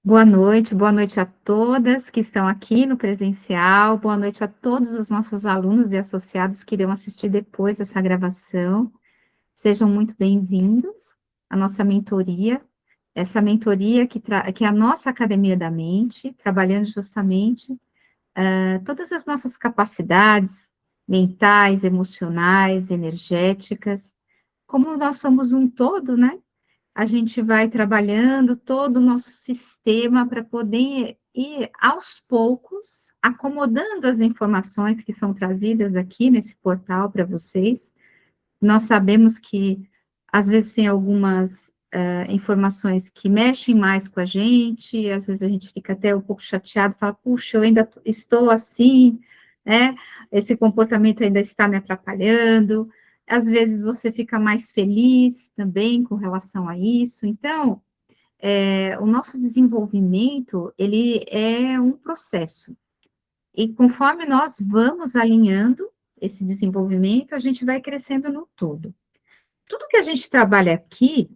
Boa noite a todas que estão aqui no presencial, boa noite a todos os nossos alunos e associados que irão assistir depois essa gravação. Sejam muito bem-vindos à nossa mentoria, essa mentoria que é a nossa Academia da Mente, trabalhando justamente todas as nossas capacidades mentais, emocionais, energéticas. Como nós somos um todo, né? A gente vai trabalhando todo o nosso sistema para poder ir, aos poucos, acomodando as informações que são trazidas aqui nesse portal para vocês. Nós sabemos que, às vezes, tem algumas informações que mexem mais com a gente, às vezes a gente fica até um pouco chateado, fala, puxa, eu ainda estou assim, né? Esse comportamento ainda está me atrapalhando. Às vezes você fica mais feliz também com relação a isso. Então, o nosso desenvolvimento, ele é um processo. E conforme nós vamos alinhando esse desenvolvimento, a gente vai crescendo no todo. Tudo que a gente trabalha aqui,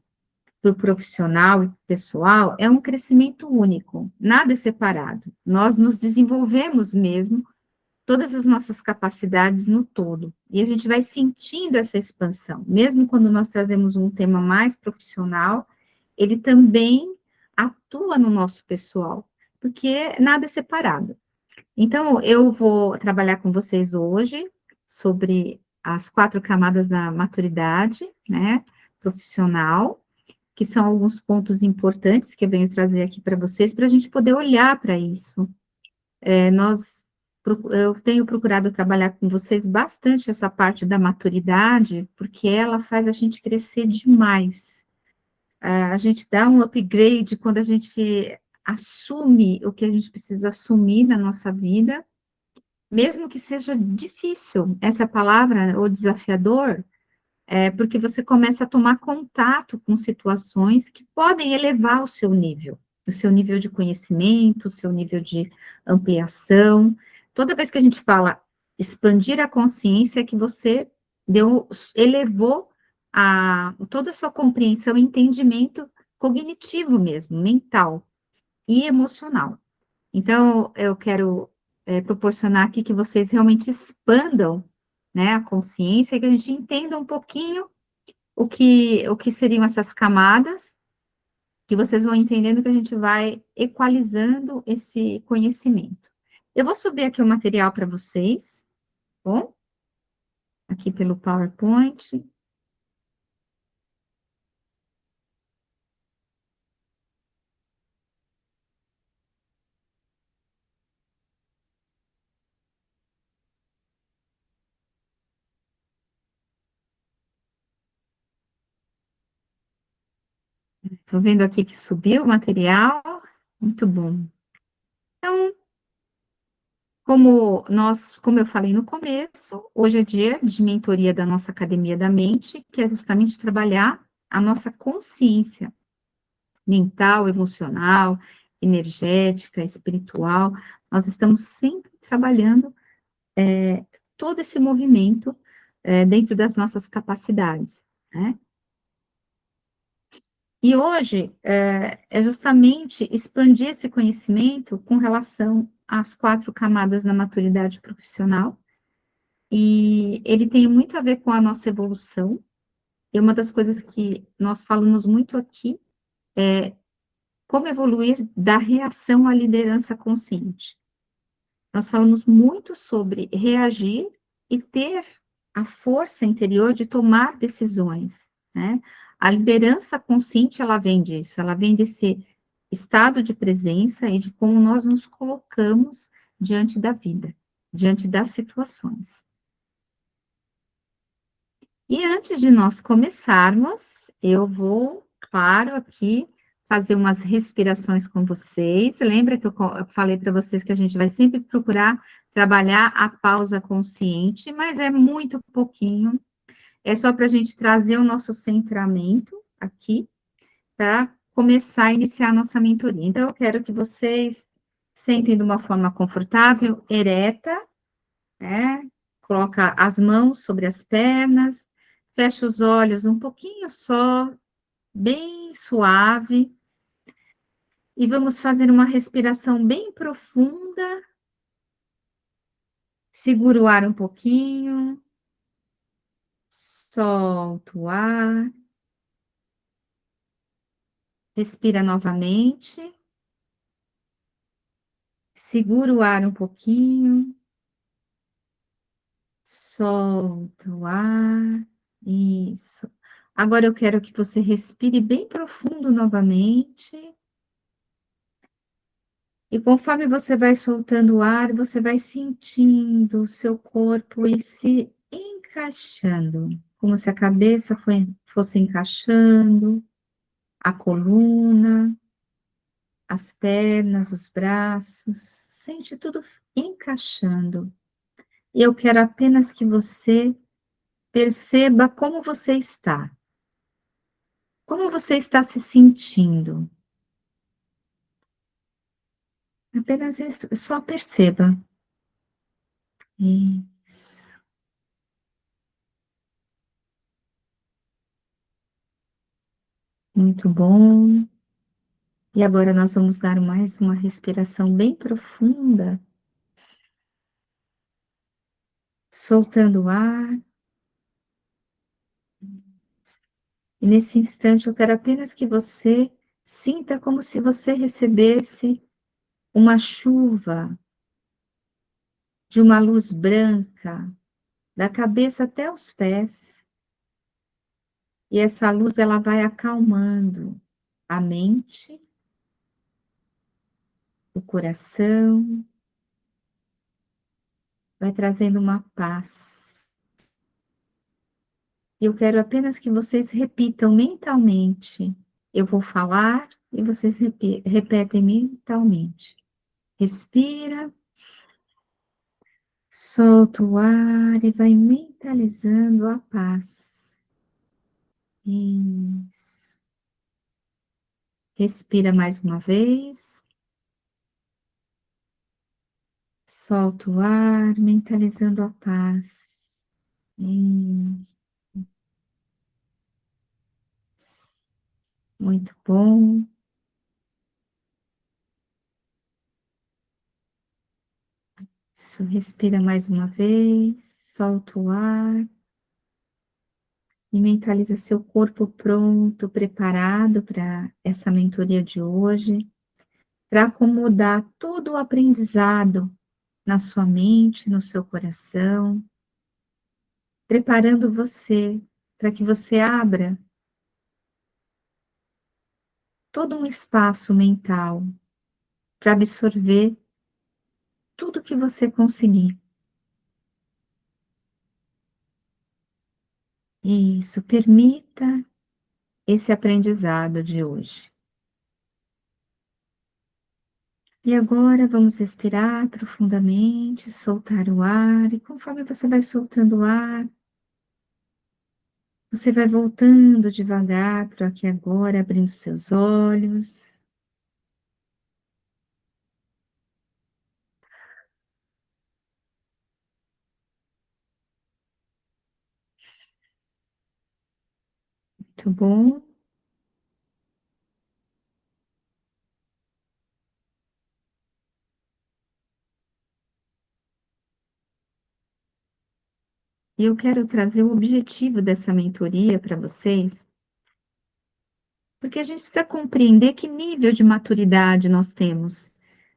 para o profissional e pessoal, é um crescimento único, nada é separado. Nós nos desenvolvemos mesmo, todas as nossas capacidades no todo, e a gente vai sentindo essa expansão, mesmo quando nós trazemos um tema mais profissional, ele também atua no nosso pessoal, porque nada é separado. Então, eu vou trabalhar com vocês hoje sobre as 4 camadas da maturidade, né, profissional, que são alguns pontos importantes que eu venho trazer aqui para vocês, para a gente poder olhar para isso. Eu tenho procurado trabalhar com vocês bastante essa parte da maturidade, porque ela faz a gente crescer demais. A gente dá um upgrade quando a gente assume o que a gente precisa assumir na nossa vida, mesmo que seja difícil essa palavra, ou desafiador, porque você começa a tomar contato com situações que podem elevar o seu nível de conhecimento, o seu nível de ampliação. Toda vez que a gente fala expandir a consciência, é que você elevou toda a sua compreensão e entendimento cognitivo mesmo, mental e emocional. Então, eu quero proporcionar aqui que vocês realmente expandam, né, a consciência, e que a gente entenda um pouquinho o que seriam essas camadas, que vocês vão entendendo que a gente vai equalizando esse conhecimento. Eu vou subir aqui o material para vocês, bom? Aqui pelo PowerPoint. Estou vendo aqui que subiu o material, muito bom. Então, como eu falei no começo, hoje é dia de mentoria da nossa Academia da Mente, que é justamente trabalhar a nossa consciência mental, emocional, energética, espiritual. Nós estamos sempre trabalhando todo esse movimento dentro das nossas capacidades, né? E hoje é justamente expandir esse conhecimento com relação às 4 camadas da maturidade profissional, e ele tem muito a ver com a nossa evolução, e uma das coisas que nós falamos muito aqui é como evoluir da reação à liderança consciente. Nós falamos muito sobre reagir e ter a força interior de tomar decisões, né? A liderança consciente, ela vem disso, ela vem desse estado de presença e de como nós nos colocamos diante da vida, diante das situações. E antes de nós começarmos, eu vou, claro, aqui fazer umas respirações com vocês. Lembra que eu falei para vocês que a gente vai sempre procurar trabalhar a pausa consciente, mas é muito pouquinho. É só para a gente trazer o nosso centramento aqui, para começar a iniciar a nossa mentoria. Então, eu quero que vocês sentem de uma forma confortável, ereta, né? Coloca as mãos sobre as pernas, fecha os olhos um pouquinho só, bem suave, E vamos fazer uma respiração bem profunda. Segura o ar um pouquinho, solta o ar, respira novamente, segura o ar um pouquinho, solta o ar. Isso. Agora eu quero que você respire bem profundo novamente. E conforme você vai soltando o ar, você vai sentindo o seu corpo ir se encaixando, como se a cabeça fosse encaixando, a coluna, as pernas, os braços, sente tudo encaixando. E eu quero apenas que você perceba como você está se sentindo. Apenas só perceba. Isso, muito bom. E agora nós vamos dar mais uma respiração bem profunda, soltando o ar. E nesse instante eu quero apenas que você sinta como se você recebesse uma chuva de uma luz branca, da cabeça até os pés. E essa luz ela vai acalmando a mente, o coração, vai trazendo uma paz. E eu quero apenas que vocês repitam mentalmente. Eu vou falar e vocês repetem mentalmente. Respira, solta o ar e vai mentalizando a paz. Isso. Respira mais uma vez. Solta o ar, mentalizando a paz. Isso. Muito bom. Isso, respira mais uma vez. Solta o ar. E mentaliza seu corpo pronto, preparado para essa mentoria de hoje, para acomodar todo o aprendizado na sua mente, no seu coração, preparando você para que você abra todo um espaço mental para absorver tudo que você conseguir. Isso, permita esse aprendizado de hoje. E agora vamos respirar profundamente, soltar o ar, e conforme você vai soltando o ar, você vai voltando devagar para aqui agora, abrindo seus olhos. Muito bom. E eu quero trazer o objetivo dessa mentoria para vocês, porque a gente precisa compreender que nível de maturidade nós temos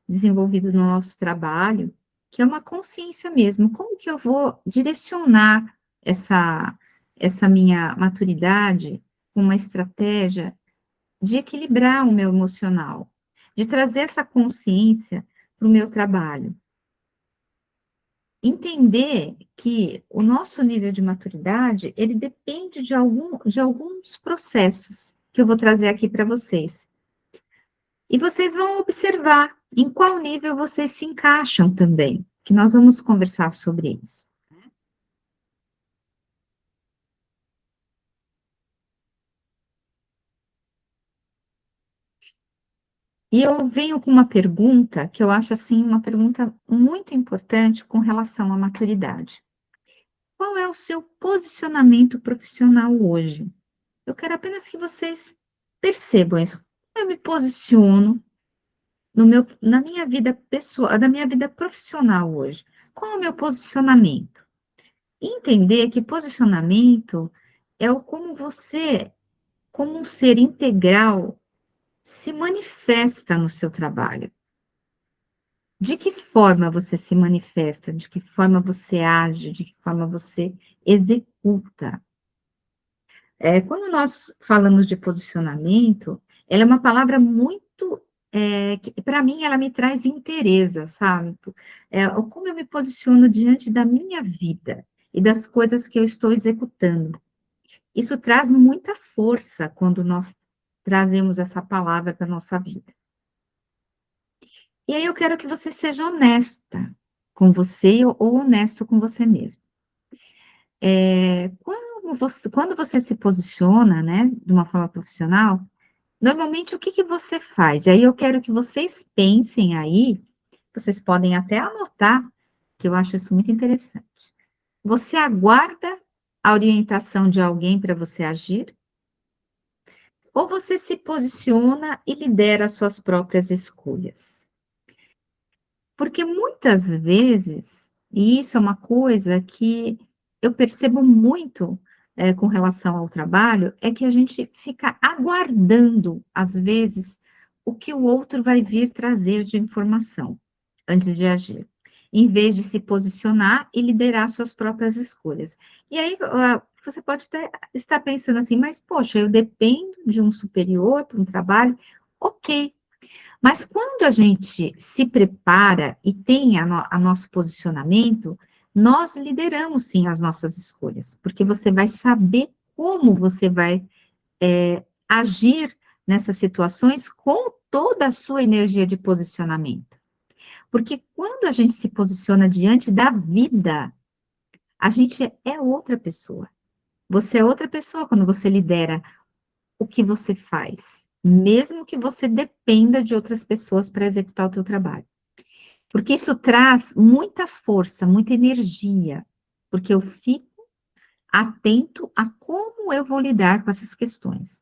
desenvolvido no nosso trabalho, que é uma consciência mesmo. Como que eu vou direcionar essa minha maturidade com uma estratégia de equilibrar o meu emocional, de trazer essa consciência para o meu trabalho. Entender que o nosso nível de maturidade, ele depende de alguns processos que eu vou trazer aqui para vocês. E vocês vão observar em qual nível vocês se encaixam também, que nós vamos conversar sobre isso. E eu venho com uma pergunta que eu acho assim uma pergunta muito importante com relação à maturidade. Qual é o seu posicionamento profissional hoje? Eu quero apenas que vocês percebam isso. Eu me posiciono, na minha vida pessoal, na minha vida profissional hoje? Qual é o meu posicionamento? Entender que posicionamento é o como você, como um ser integral, se manifesta no seu trabalho. De que forma você se manifesta, de que forma você age, de que forma você executa. Quando nós falamos de posicionamento, ela é uma palavra muito, que para mim ela me traz interesse, sabe? Como eu me posiciono diante da minha vida e das coisas que eu estou executando. Isso traz muita força quando nós trazemos essa palavra para a nossa vida. E aí eu quero que você seja honesta com você ou honesto com você mesmo. Quando você se posiciona, né, de uma forma profissional, normalmente o que que você faz? E aí eu quero que vocês pensem aí, vocês podem até anotar, que eu acho isso muito interessante. Você aguarda a orientação de alguém para você agir? Ou você se posiciona e lidera as suas próprias escolhas? Porque muitas vezes, e isso é uma coisa que eu percebo muito, com relação ao trabalho, é que a gente fica aguardando, às vezes, o que o outro vai vir trazer de informação, antes de agir, em vez de se posicionar e liderar suas próprias escolhas. E aí, você pode até estar pensando assim: "Mas poxa, eu dependo de um superior para um trabalho", ok. Mas quando a gente se prepara e tem a nosso posicionamento, nós lideramos sim as nossas escolhas, porque você vai saber como você vai agir nessas situações com toda a sua energia de posicionamento. Porque quando a gente se posiciona diante da vida, a gente é outra pessoa. Você é outra pessoa quando você lidera o que você faz, mesmo que você dependa de outras pessoas para executar o teu trabalho. Porque isso traz muita força, muita energia, porque eu fico atento a como eu vou lidar com essas questões.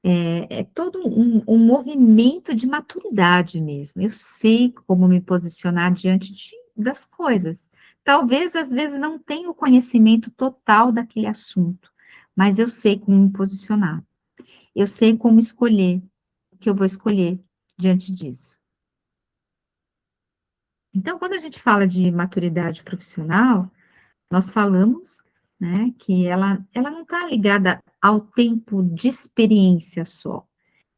É todo um movimento de maturidade mesmo. Eu sei como me posicionar diante das coisas. Talvez, às vezes, não tenha o conhecimento total daquele assunto, mas eu sei como me posicionar. Eu sei como escolher o que eu vou escolher diante disso. Então, quando a gente fala de maturidade profissional, nós falamos, né, que ela não está ligada ao tempo de experiência só,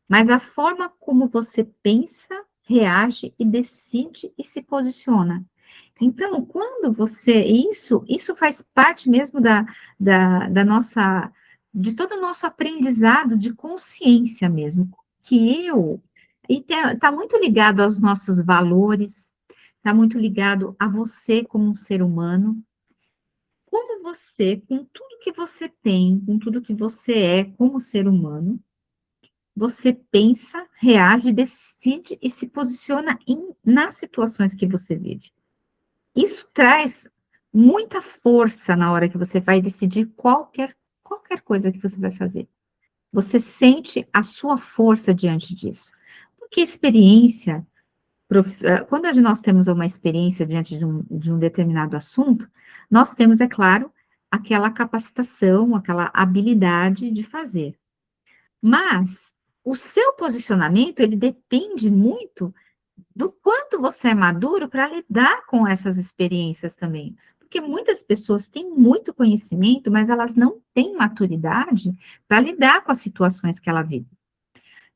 mas a forma como você pensa, reage e decide e se posiciona. Então, quando você, isso faz parte mesmo da nossa, de todo o nosso aprendizado de consciência mesmo, que e está muito ligado aos nossos valores, está muito ligado a você como um ser humano, como você, com tudo que você tem, com tudo que você é como ser humano, você pensa, reage, decide e se posiciona nas situações que você vive. Isso traz muita força na hora que você vai decidir qualquer coisa que você vai fazer. Você sente a sua força diante disso. Porque experiência, quando nós temos uma experiência diante de um determinado assunto, nós temos, é claro, aquela capacitação, aquela habilidade de fazer. Mas o seu posicionamento, ele depende muito do quanto você é maduro para lidar com essas experiências também. Porque muitas pessoas têm muito conhecimento, mas elas não têm maturidade para lidar com as situações que ela vive.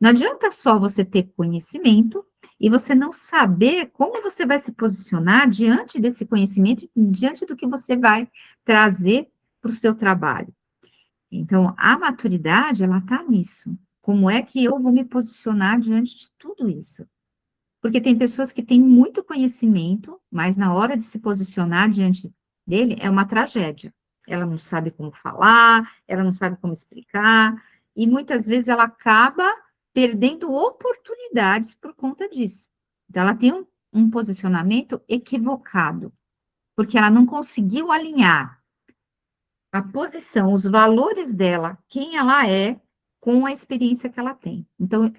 Não adianta só você ter conhecimento e você não saber como você vai se posicionar diante desse conhecimento, diante do que você vai trazer para o seu trabalho. Então, a maturidade, ela está nisso. Como é que eu vou me posicionar diante de tudo isso? Porque tem pessoas que têm muito conhecimento, mas na hora de se posicionar diante dele é uma tragédia. Ela não sabe como falar, ela não sabe como explicar, e muitas vezes ela acaba perdendo oportunidades por conta disso. Então, ela tem um posicionamento equivocado, porque ela não conseguiu alinhar a posição, os valores dela, quem ela é, com a experiência que ela tem. Então,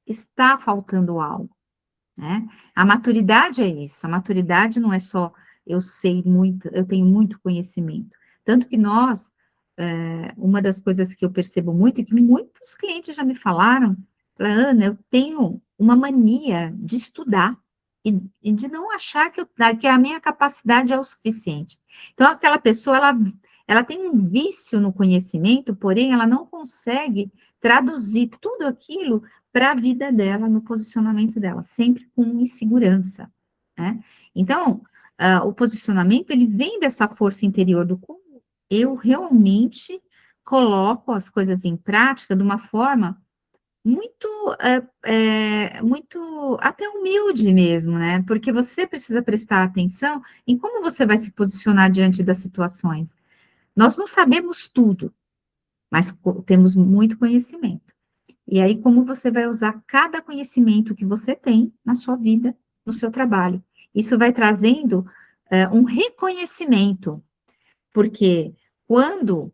está faltando algo. né? A maturidade é isso, a maturidade não é só eu sei muito, eu tenho muito conhecimento. Tanto que uma das coisas que eu percebo muito, e que muitos clientes já me falaram, Ana, eu tenho uma mania de estudar e de não achar que a minha capacidade é o suficiente. Então, aquela pessoa, ela tem um vício no conhecimento, porém, ela não consegue traduzir tudo aquilo para a vida dela, no posicionamento dela, sempre com insegurança, né? Então, o posicionamento, ele vem dessa força interior do como eu realmente coloco as coisas em prática de uma forma muito, muito até humilde mesmo, né? Porque você precisa prestar atenção em como você vai se posicionar diante das situações. Nós não sabemos tudo, mas temos muito conhecimento. E aí, como você vai usar cada conhecimento que você tem na sua vida, no seu trabalho. Isso vai trazendo um reconhecimento, porque quando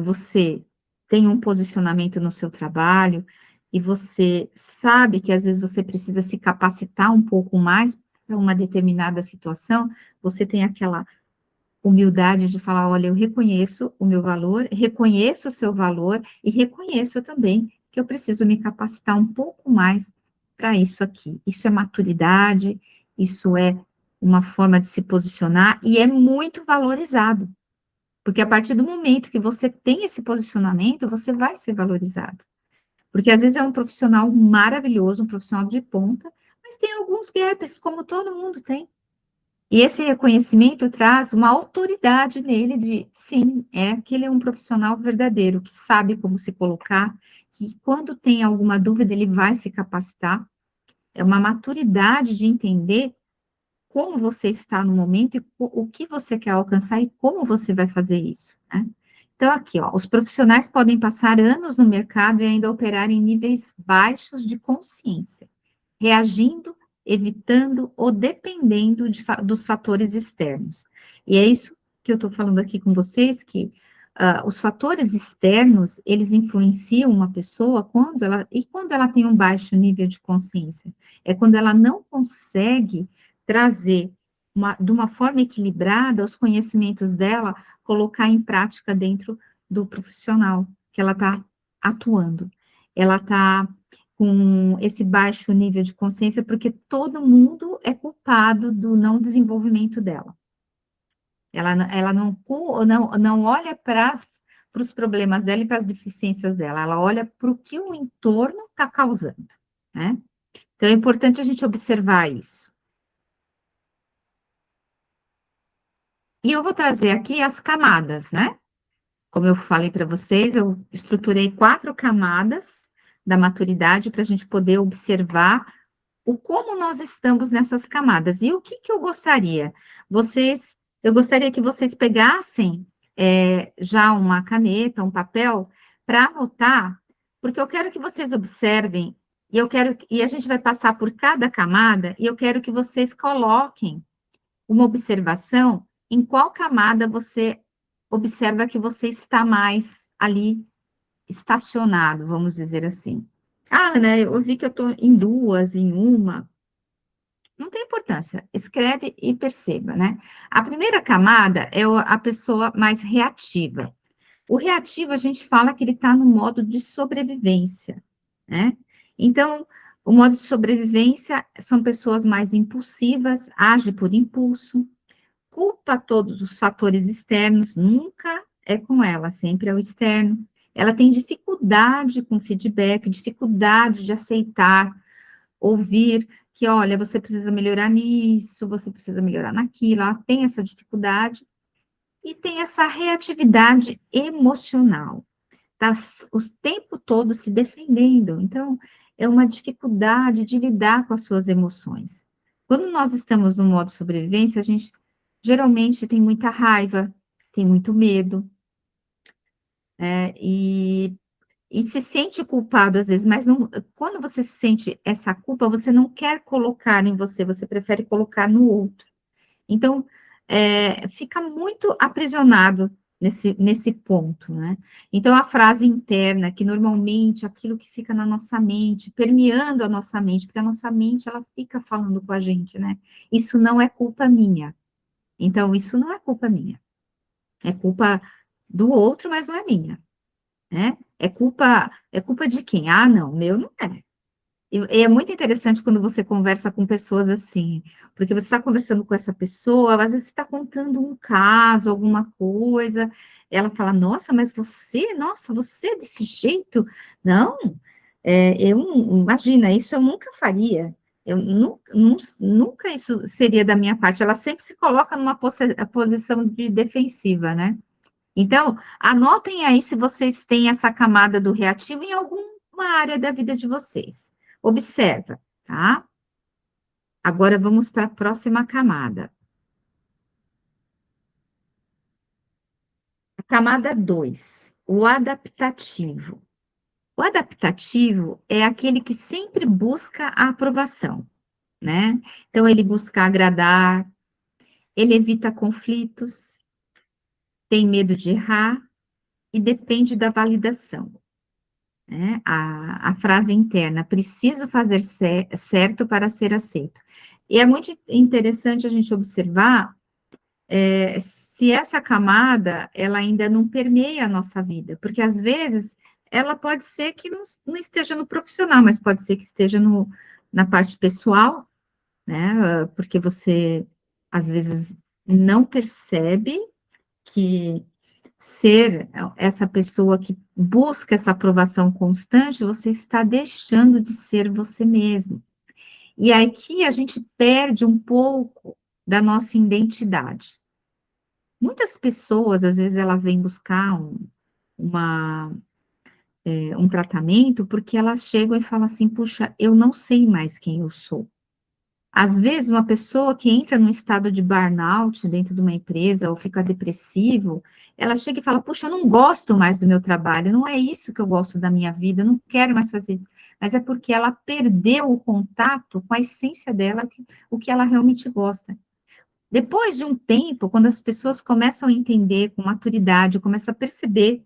você tem um posicionamento no seu trabalho e você sabe que às vezes você precisa se capacitar um pouco mais para uma determinada situação, você tem aquela humildade de falar, olha, eu reconheço o meu valor, reconheço o seu valor e reconheço também que eu preciso me capacitar um pouco mais para isso aqui. Isso é maturidade, isso é uma forma de se posicionar e é muito valorizado. Porque a partir do momento que você tem esse posicionamento, você vai ser valorizado. Porque às vezes é um profissional maravilhoso, um profissional de ponta, mas tem alguns gaps, como todo mundo tem. E esse reconhecimento traz uma autoridade nele de, sim, que ele é um profissional verdadeiro, que sabe como se colocar, que quando tem alguma dúvida, ele vai se capacitar. É uma maturidade de entender como você está no momento e o que você quer alcançar e como você vai fazer isso, né? Então, aqui, ó, os profissionais podem passar anos no mercado e ainda operar em níveis baixos de consciência, reagindo, evitando ou dependendo dos fatores externos. E é isso que eu estou falando aqui com vocês, que os fatores externos, eles influenciam uma pessoa quando ela tem um baixo nível de consciência. É quando ela não consegue trazer de uma forma equilibrada os conhecimentos dela, colocar em prática dentro do profissional que ela está atuando. Ela está com esse baixo nível de consciência, porque todo mundo é culpado do não desenvolvimento dela. Ela não olha para os problemas dela e para as deficiências dela, ela olha para o que o entorno está causando, né? Então, é importante a gente observar isso. E eu vou trazer aqui as camadas, né? Como eu falei para vocês, eu estruturei 4 camadas da maturidade para a gente poder observar o como nós estamos nessas camadas. E o que eu gostaria? Eu gostaria que vocês pegassem já uma caneta, um papel, para anotar, porque eu quero que vocês observem, e a gente vai passar por cada camada, e eu quero que vocês coloquem uma observação em qual camada você observa que você está mais ali estacionado, vamos dizer assim. Ah, Ana, eu vi que eu estou em duas, em uma. Não tem importância, escreve e perceba, né? A primeira camada é a pessoa mais reativa. O reativo, a gente fala que ele está no modo de sobrevivência, né? Então, o modo de sobrevivência são pessoas mais impulsivas, age por impulso, culpa todos os fatores externos, nunca é com ela, sempre é o externo. Ela tem dificuldade com feedback, dificuldade de aceitar, ouvir que, olha, você precisa melhorar nisso, você precisa melhorar naquilo, ela tem essa dificuldade e tem essa reatividade emocional, tá o tempo todo se defendendo, então é uma dificuldade de lidar com as suas emoções. Quando nós estamos no modo sobrevivência, a gente geralmente tem muita raiva, tem muito medo, e se sente culpado às vezes, mas não, quando você sente essa culpa, você não quer colocar em você, você prefere colocar no outro. Então, fica muito aprisionado nesse ponto, né? Então, a frase interna, que normalmente aquilo que fica na nossa mente, permeando a nossa mente, porque a nossa mente, ela fica falando com a gente, né? Isso não é culpa minha. Então, isso não é culpa minha. É culpa do outro, mas não é minha, né? É culpa de quem? Ah, não, meu não é. E é muito interessante quando você conversa com pessoas assim, porque você está conversando com essa pessoa, às vezes você está contando um caso, alguma coisa, ela fala, nossa, você é desse jeito? Não, imagina, isso eu nunca faria, nunca isso seria da minha parte, ela sempre se coloca numa posição de defensiva, né? Então, anotem aí se vocês têm essa camada do reativo em alguma área da vida de vocês. Observa, tá? Agora vamos para a próxima camada. A camada 2, o adaptativo. O adaptativo é aquele que sempre busca a aprovação, né? Então, ele busca agradar, ele evita conflitos, tem medo de errar e depende da validação. Né? A frase interna, preciso fazer certo para ser aceito. E é muito interessante a gente observar se essa camada, ela ainda não permeia a nossa vida, porque às vezes ela pode ser que não esteja no profissional, mas pode ser que esteja na parte pessoal, né? Porque você, às vezes, não percebe que ser essa pessoa que busca essa aprovação constante, você está deixando de ser você mesmo. E aqui a gente perde um pouco da nossa identidade. Muitas pessoas, às vezes, elas vêm buscar uma, um tratamento porque elas chegam e falam assim: puxa, eu não sei mais quem eu sou. Às vezes, uma pessoa que entra num estado de burnout dentro de uma empresa ou fica depressivo, ela chega e fala: puxa, eu não gosto mais do meu trabalho, não é isso que eu gosto da minha vida, eu não quero mais fazer. Mas é porque ela perdeu o contato com a essência dela, o que ela realmente gosta. Depois de um tempo, quando as pessoas começam a entender com maturidade, começam a perceber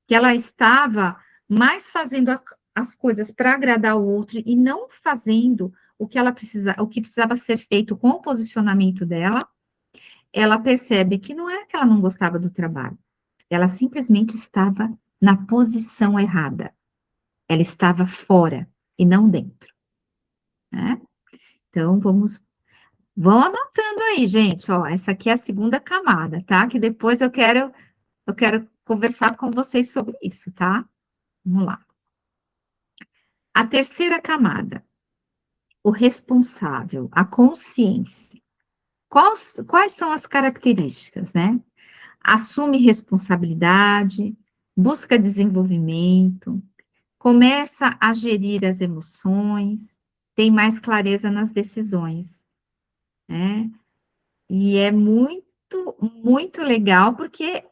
que ela estava mais fazendo as coisas para agradar o outro e não fazendo o que precisava ser feito com o posicionamento dela, ela percebe que não é que ela não gostava do trabalho, ela simplesmente estava na posição errada. Ela estava fora e não dentro, né? Então, vão anotando aí, gente, ó, essa aqui é a segunda camada, tá? Que depois eu quero conversar com vocês sobre isso, tá? Vamos lá. A terceira camada, o responsável, a consciência. Quais são as características, né? Assume responsabilidade, busca desenvolvimento, começa a gerir as emoções, tem mais clareza nas decisões, né? E é muito, muito legal, porque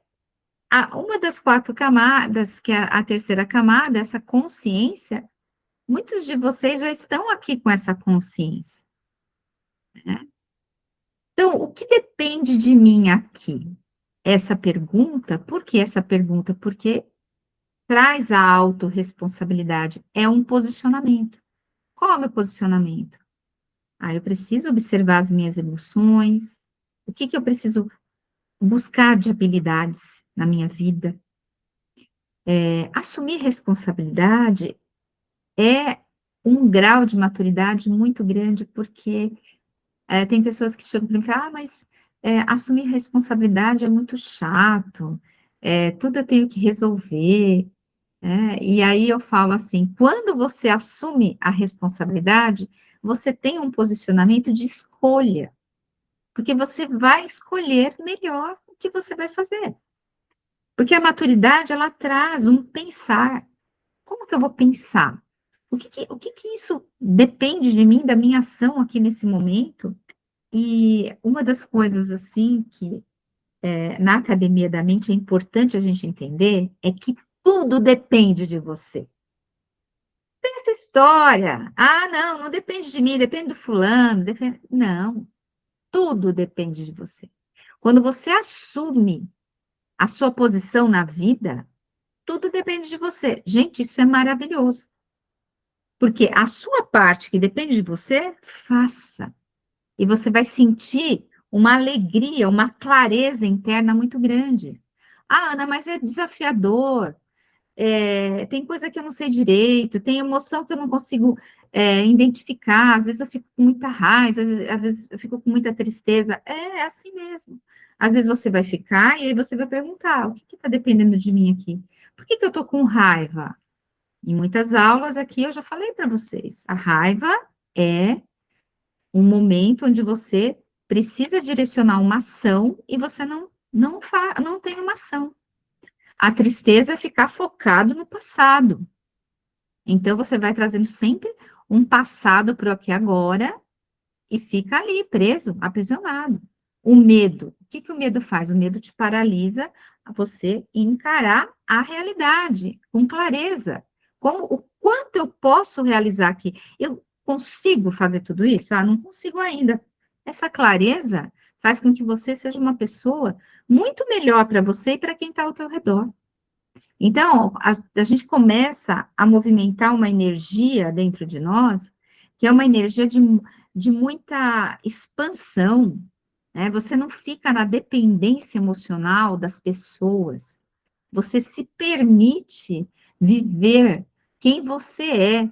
uma das quatro camadas, que é a terceira camada, essa consciência, muitos de vocês já estão aqui com essa consciência, né? Então, o que depende de mim aqui? Essa pergunta, por que essa pergunta? Porque traz a autorresponsabilidade, é um posicionamento. Qual é o meu posicionamento? Ah, eu preciso observar as minhas emoções, o que eu preciso buscar de habilidades na minha vida. Assumir responsabilidade é um grau de maturidade muito grande, porque tem pessoas que chegam para mim e falam, mas assumir responsabilidade é muito chato, tudo eu tenho que resolver, né? E aí eu falo assim, quando você assume a responsabilidade, você tem um posicionamento de escolha, porque você vai escolher melhor o que você vai fazer. Porque a maturidade, ela traz um pensar. Como que eu vou pensar? O que que isso depende de mim, da minha ação aqui nesse momento? E uma das coisas, assim, que na academia da mente é importante a gente entender é que tudo depende de você. Tem essa história. Ah, não, não depende de mim, depende do fulano. Não, tudo depende de você. Quando você assume a sua posição na vida, tudo depende de você. Gente, isso é maravilhoso. Porque a sua parte que depende de você, faça. E você vai sentir uma alegria, uma clareza interna muito grande. Ah, Ana, mas é desafiador. Tem coisa que eu não sei direito, tem emoção que eu não consigo identificar. Às vezes eu fico com muita raiva, às vezes eu fico com muita tristeza. É assim mesmo. Às vezes você vai ficar e aí você vai perguntar: o que está dependendo de mim aqui? Por que eu estou com raiva? Em muitas aulas aqui eu já falei para vocês, a raiva é um momento onde você precisa direcionar uma ação e você não tem uma ação. A tristeza é ficar focado no passado. Então você vai trazendo sempre um passado para o aqui e agora e fica ali preso, aprisionado. O medo, o que que o medo faz? O medo te paralisa a você encarar a realidade com clareza. Como, o quanto eu posso realizar aqui? Eu consigo fazer tudo isso? Ah, não consigo ainda. Essa clareza faz com que você seja uma pessoa muito melhor para você e para quem está ao teu redor. Então, a gente começa a movimentar uma energia dentro de nós, que é uma energia de muita expansão, né? Você não fica na dependência emocional das pessoas. Você se permite viver quem você é,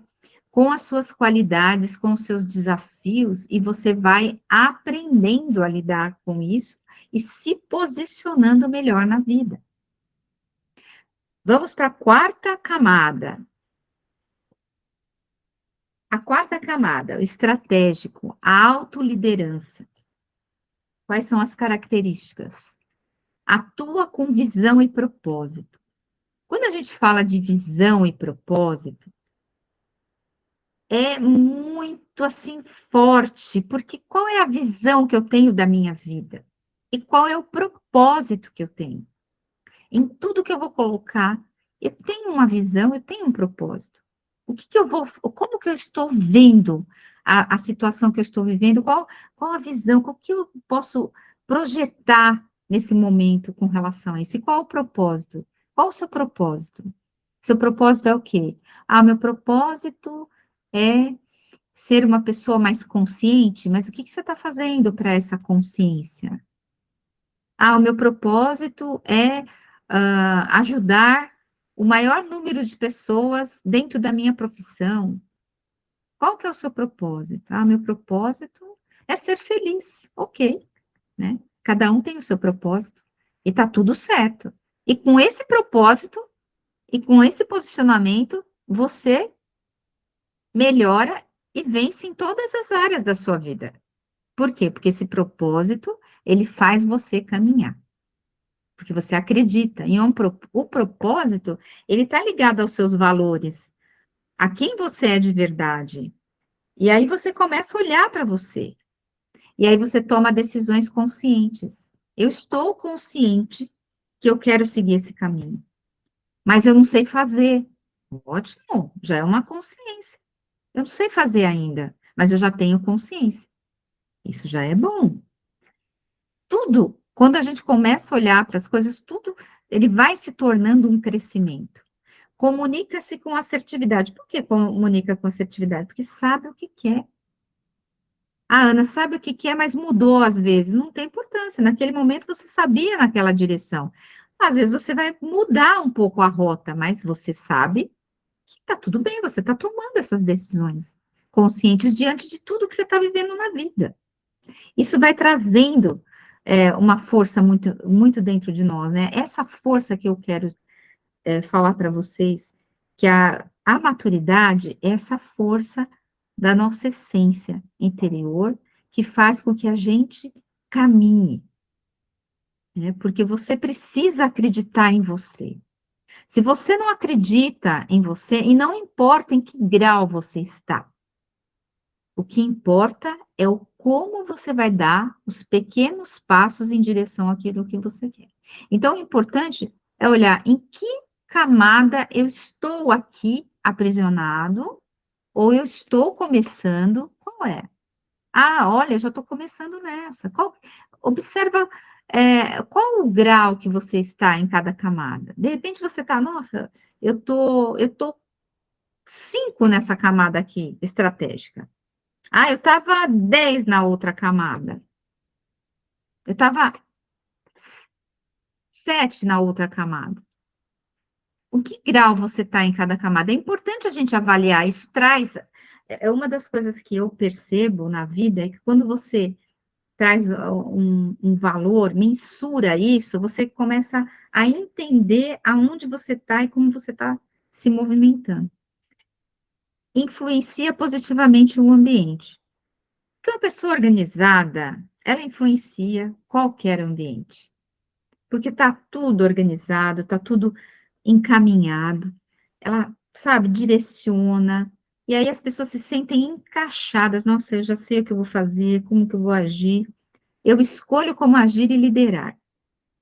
com as suas qualidades, com os seus desafios, e você vai aprendendo a lidar com isso e se posicionando melhor na vida. Vamos para a quarta camada. A quarta camada, o estratégico, a autoliderança. Quais são as características? Atua com visão e propósito. Quando a gente fala de visão e propósito, é muito assim forte, porque qual é a visão que eu tenho da minha vida? E qual é o propósito que eu tenho? Em tudo que eu vou colocar, eu tenho uma visão, eu tenho um propósito. O que que eu vou, como que eu estou vendo a situação que eu estou vivendo? Qual a visão? O que eu posso projetar nesse momento com relação a isso? E qual o propósito? Qual o seu propósito? Seu propósito é o quê? Ah, meu propósito é ser uma pessoa mais consciente, mas o que que você está fazendo para essa consciência? Ah, o meu propósito é ajudar o maior número de pessoas dentro da minha profissão. Qual que é o seu propósito? Ah, meu propósito é ser feliz. Ok, né? Cada um tem o seu propósito e tá tudo certo. E com esse propósito e com esse posicionamento, você melhora e vence em todas as áreas da sua vida. Por quê? Porque esse propósito, ele faz você caminhar. Porque você acredita em o propósito, ele está ligado aos seus valores, a quem você é de verdade. E aí você começa a olhar para você. E aí você toma decisões conscientes. Eu estou consciente que eu quero seguir esse caminho, mas eu não sei fazer. Ótimo, já é uma consciência. Eu não sei fazer ainda, mas eu já tenho consciência. Isso já é bom. Tudo, quando a gente começa a olhar para as coisas, tudo, ele vai se tornando um crescimento. Comunica-se com assertividade. Por que comunica com assertividade? Porque sabe o que quer. A Ana sabe o que quer, mas mudou às vezes. Não tem importância. Naquele momento você sabia naquela direção. Às vezes você vai mudar um pouco a rota, mas você sabe que está tudo bem, você está tomando essas decisões conscientes diante de tudo que você está vivendo na vida. Isso vai trazendo uma força muito, muito dentro de nós, né? Essa força que eu quero falar para vocês, que a maturidade é essa força da nossa essência interior que faz com que a gente caminhe, né? Porque você precisa acreditar em você. Se você não acredita em você, e não importa em que grau você está, o que importa é o como você vai dar os pequenos passos em direção àquilo que você quer. Então, o importante é olhar em que camada eu estou aqui aprisionado, ou eu estou começando, qual é? Ah, olha, eu já estou começando nessa. Observa, qual o grau que você está em cada camada? De repente você está, nossa, eu tô 5 nessa camada aqui, estratégica. Ah, eu estava 10 na outra camada. Eu estava 7 na outra camada. O que grau você está em cada camada? É importante a gente avaliar, isso traz. É uma das coisas que eu percebo na vida é que quando você traz um valor, mensura isso, você começa a entender aonde você está e como você está se movimentando. Influencia positivamente o ambiente. Porque uma pessoa organizada, ela influencia qualquer ambiente. Porque está tudo organizado, está tudo encaminhado, ela, sabe, direciona, e aí as pessoas se sentem encaixadas. Nossa, eu já sei o que eu vou fazer, como que eu vou agir, eu escolho como agir e liderar,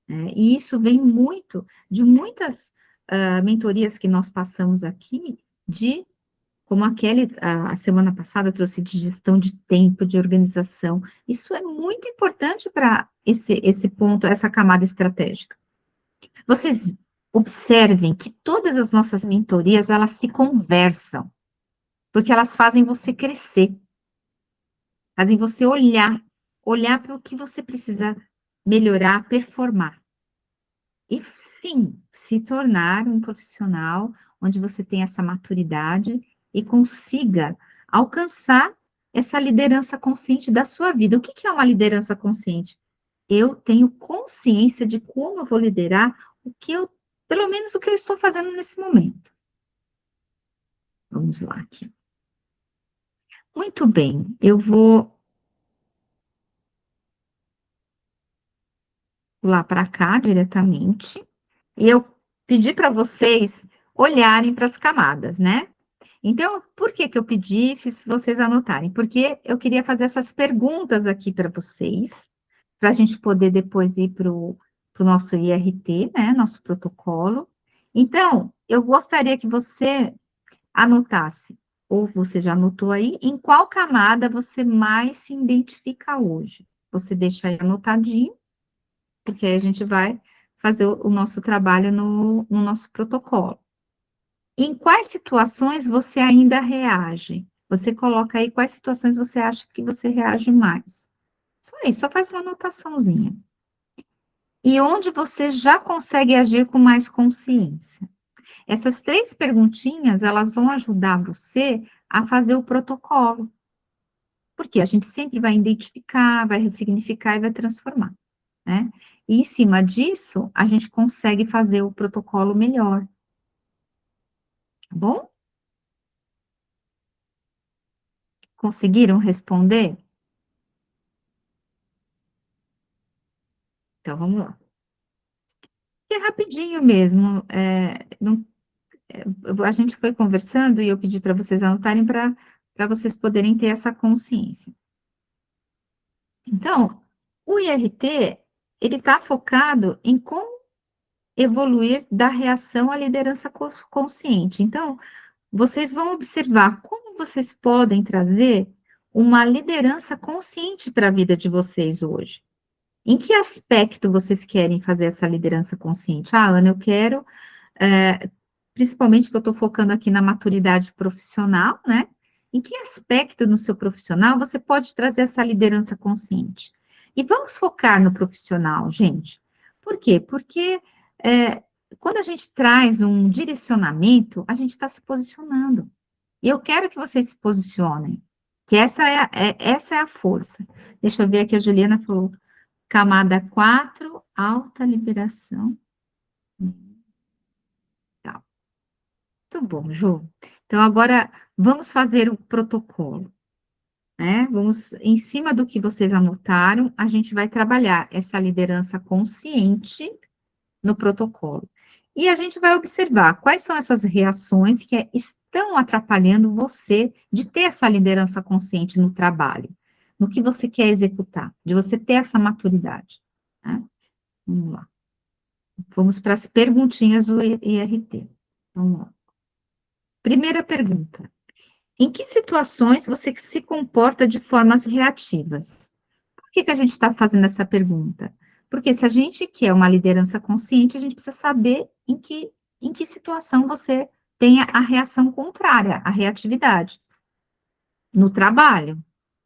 né? E isso vem muito de muitas mentorias que nós passamos aqui, de como a Kelly, a semana passada, trouxe de gestão de tempo, de organização. Isso é muito importante para esse ponto, essa camada estratégica. Vocês observem que todas as nossas mentorias, elas se conversam, porque elas fazem você crescer, fazem você olhar para o que você precisa melhorar, performar. E sim, se tornar um profissional onde você tem essa maturidade e consiga alcançar essa liderança consciente da sua vida. O que que é uma liderança consciente? Eu tenho consciência de como eu vou liderar o que eu, pelo menos o que eu estou fazendo nesse momento. Vamos lá aqui. Muito bem, eu vou lá para cá diretamente e eu pedi para vocês olharem para as camadas, né? Então, por que que eu pedi, fiz vocês anotarem? Porque eu queria fazer essas perguntas aqui para vocês, para a gente poder depois ir para o nosso IRT, né? Nosso protocolo. Então, eu gostaria que você anotasse, ou você já anotou aí, em qual camada você mais se identifica hoje. Você deixa aí anotadinho, porque aí a gente vai fazer o nosso trabalho no nosso protocolo. Em quais situações você ainda reage? Você coloca aí quais situações você acha que você reage mais. Só isso, só faz uma anotaçãozinha. E onde você já consegue agir com mais consciência? Essas 3 perguntinhas, elas vão ajudar você a fazer o protocolo, porque a gente sempre vai identificar, vai ressignificar e vai transformar, né? E em cima disso, a gente consegue fazer o protocolo melhor, tá bom? Conseguiram responder? Então, vamos lá. É rapidinho mesmo, a gente foi conversando e eu pedi para vocês anotarem para vocês poderem ter essa consciência. Então, o IRT, ele está focado em como evoluir da reação à liderança consciente. Então, vocês vão observar como vocês podem trazer uma liderança consciente para a vida de vocês hoje. Em que aspecto vocês querem fazer essa liderança consciente? Ah, Ana, eu quero, principalmente que eu estou focando aqui na maturidade profissional, né? Em que aspecto no seu profissional você pode trazer essa liderança consciente? E vamos focar no profissional, gente. Por quê? Porque quando a gente traz um direcionamento, a gente está se posicionando. E eu quero que vocês se posicionem, que essa é a força. Deixa eu ver aqui, a Juliana falou, camada 4, alta liberação. Tá. Muito bom, Ju. Então, agora vamos fazer o protocolo, né? Vamos, em cima do que vocês anotaram, a gente vai trabalhar essa liderança consciente no protocolo. E a gente vai observar quais são essas reações que estão atrapalhando você de ter essa liderança consciente no trabalho, no que você quer executar, de você ter essa maturidade, né? Vamos lá. Vamos para as perguntinhas do IRT. Vamos lá. Primeira pergunta. Em que situações você se comporta de formas reativas? Por que que a gente está fazendo essa pergunta? Porque se a gente quer uma liderança consciente, a gente precisa saber em que situação você tem a reação contrária, a reatividade. No trabalho,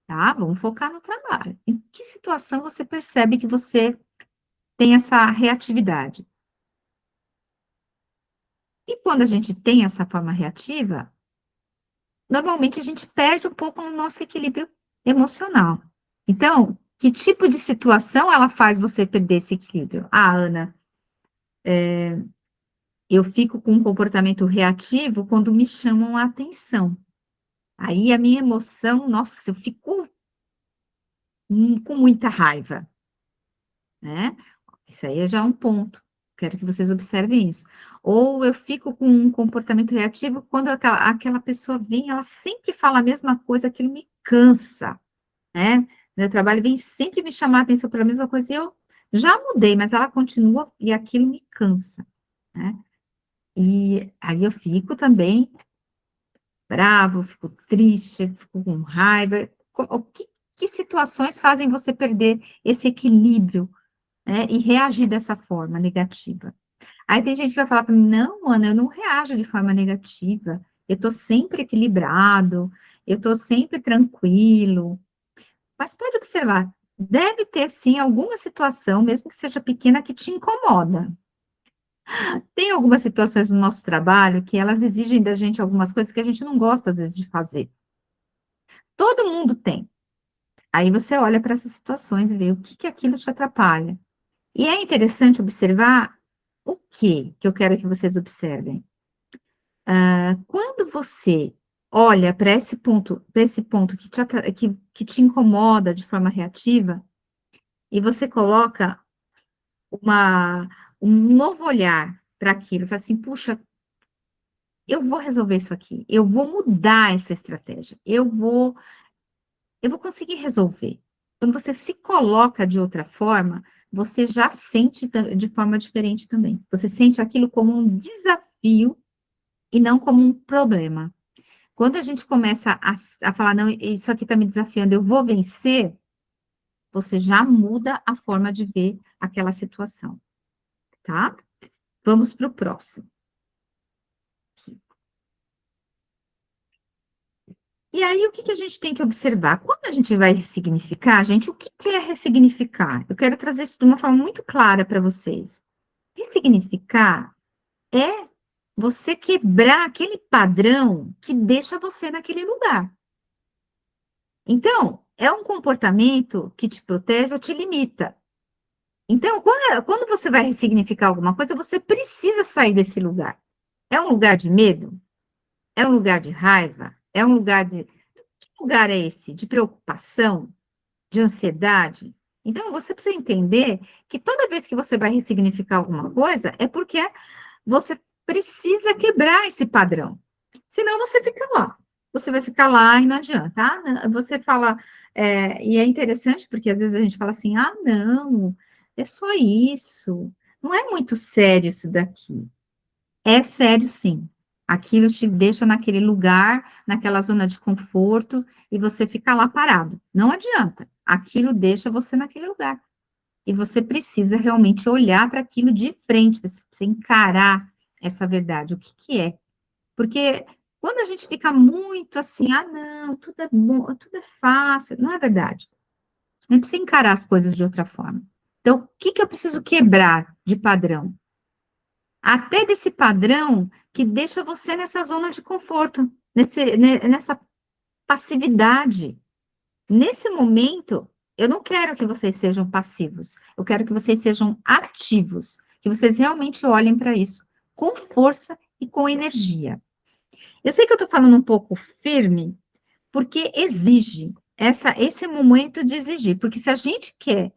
tá? Vamos focar no trabalho. Em que situação você percebe que você tem essa reatividade? E quando a gente tem essa forma reativa, normalmente a gente perde um pouco no nosso equilíbrio emocional. Então, que tipo de situação ela faz você perder esse equilíbrio? Ah, Ana, eu fico com um comportamento reativo quando me chamam a atenção. Aí a minha emoção, nossa, eu fico com muita raiva, né? Isso aí é já um ponto. Quero que vocês observem isso. Ou eu fico com um comportamento reativo quando aquela pessoa vem, ela sempre fala a mesma coisa, aquilo me cansa, né? Meu trabalho vem sempre me chamar a atenção pela mesma coisa, e eu já mudei, mas ela continua e aquilo me cansa, né? E aí eu fico também bravo, fico triste, fico com raiva. Que situações fazem você perder esse equilíbrio, né, e reagir dessa forma negativa? Aí tem gente que vai falar para mim, não, Ana, eu não reajo de forma negativa, eu estou sempre equilibrado, eu estou sempre tranquilo. Mas pode observar, deve ter sim alguma situação, mesmo que seja pequena, que te incomoda. Tem algumas situações no nosso trabalho que elas exigem da gente algumas coisas que a gente não gosta, às vezes, de fazer. Todo mundo tem. Aí você olha para essas situações e vê o que que aquilo te atrapalha. E é interessante observar o que eu quero que vocês observem. Quando você olha para esse ponto que te incomoda de forma reativa, e você coloca uma, um novo olhar para aquilo, fala assim, puxa, eu vou resolver isso aqui, eu vou mudar essa estratégia, eu vou conseguir resolver. Quando você se coloca de outra forma, você já sente de forma diferente também. Você sente aquilo como um desafio e não como um problema. Quando a gente começa a falar, não, isso aqui está me desafiando, eu vou vencer, você já muda a forma de ver aquela situação, tá? Vamos para o próximo. E aí, o que que a gente tem que observar? Quando a gente vai ressignificar, gente, o que que é ressignificar? Eu quero trazer isso de uma forma muito clara para vocês. Ressignificar é você quebrar aquele padrão que deixa você naquele lugar. Então, é um comportamento que te protege ou te limita. Então, quando você vai ressignificar alguma coisa, você precisa sair desse lugar. É um lugar de medo? É um lugar de raiva? É um lugar de. Que lugar é esse? De preocupação? De ansiedade? Então, você precisa entender que toda vez que você vai ressignificar alguma coisa, é porque você precisa quebrar esse padrão. Senão você fica lá. Você vai ficar lá e não adianta. Você fala, e é interessante porque às vezes a gente fala assim, ah, não, é só isso. Não é muito sério isso daqui. É sério, sim. Aquilo te deixa naquele lugar, naquela zona de conforto, e você fica lá parado. Não adianta. Aquilo deixa você naquele lugar. E você precisa realmente olhar para aquilo de frente, você precisa encarar essa verdade, o que que é. Porque quando a gente fica muito assim, ah, não, tudo é bom, tudo é fácil, não é verdade. A gente precisa encarar as coisas de outra forma. Então, o que que eu preciso quebrar de padrão? Até desse padrão que deixa você nessa zona de conforto, nessa passividade. Nesse momento, eu não quero que vocês sejam passivos, eu quero que vocês sejam ativos, que vocês realmente olhem para isso com força e com energia. Eu sei que eu estou falando um pouco firme, porque exige esse momento de exigir, porque se a gente quer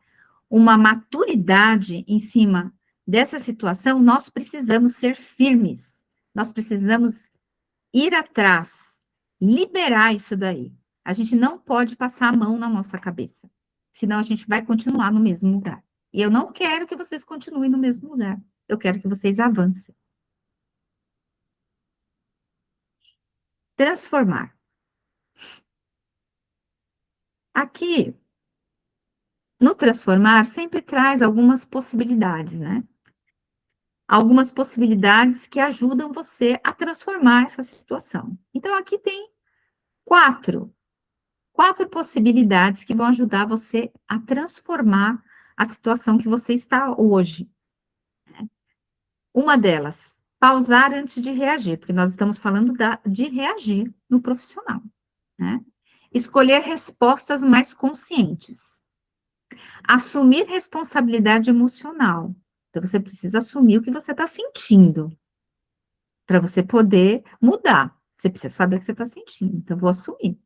uma maturidade em cima dessa situação, nós precisamos ser firmes, nós precisamos ir atrás, liberar isso daí. A gente não pode passar a mão na nossa cabeça, senão a gente vai continuar no mesmo lugar. E eu não quero que vocês continuem no mesmo lugar, eu quero que vocês avancem. Transformar. Aqui, no transformar sempre traz algumas possibilidades, né? Algumas possibilidades que ajudam você a transformar essa situação. Então, aqui tem quatro, quatro possibilidades que vão ajudar você a transformar a situação que você está hoje. Uma delas, pausar antes de reagir, porque nós estamos falando de reagir no profissional, né? Escolher respostas mais conscientes. Assumir responsabilidade emocional. Então, você precisa assumir o que você está sentindo, para você poder mudar. Você precisa saber o que você está sentindo. Então, vou assumir.